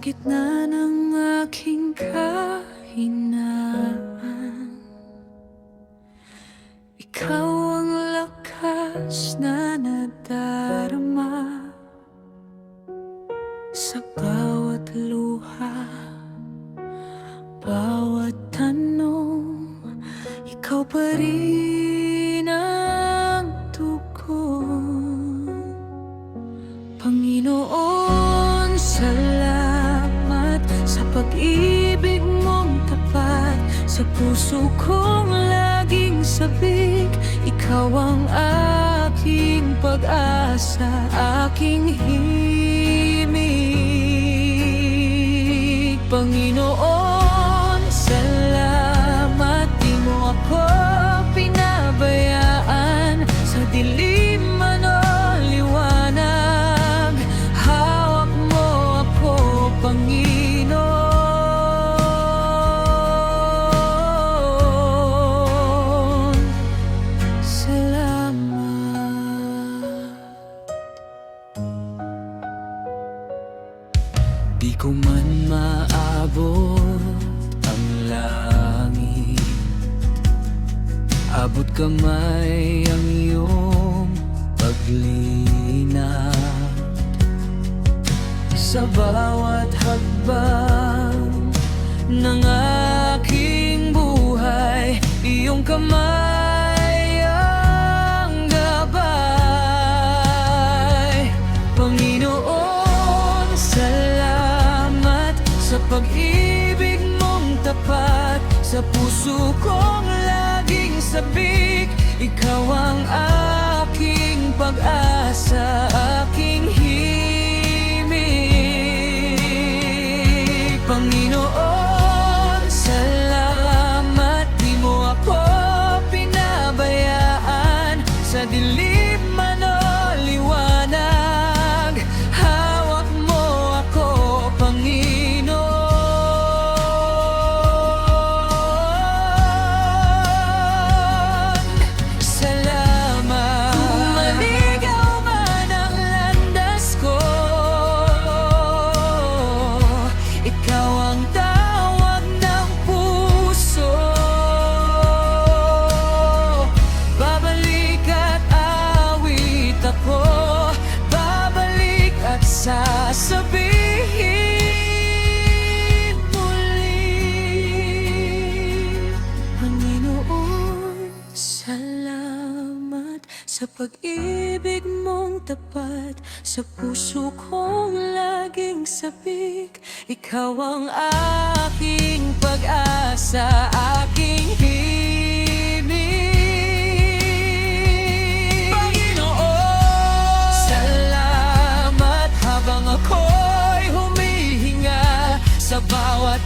gitna ng aking kahinaan, ikaw ang lakas na nadarama. Sa bawat luha, bawat tanong, ikaw pa rin ang tugon. Panginoon, salamat sa pag-ibig mong tapat. Sa puso kong laging sabik, ikaw ang aking pag-asa, aking himig. Panginoon, salamat, di mo ako pinabayaan. Sa dilim man o liwanag, hawak mo ako, Panginoon. Salamat. Di ko man maabot ang langit, abot kamay ang iyong paglinaw. Sa bawat hakbang ng aking buhay, iyong kamay ang gabay. Panginoon, salamat sa pag-ibig mong tapat. Sa puso kong laging sabik, ikaw ang aking pag-asa, aking himig. Panginoon, salamat, di mo ako pinabayaan. Sa dilim man o liwanag, hawak mo ako, Panginoon. Salamat. Kung maligaw man ang landas ko, ikaw ang tawag ng puso. Babalik at awit ako, babalik at sasabihin muli. Panginoon, salamat sa pag-ibig mong tapat. Sa puso kong laging sabik, ikaw ang aking pag-asa, aking himig. Panginoon, salamat habang ako'y humihinga. Sa bawat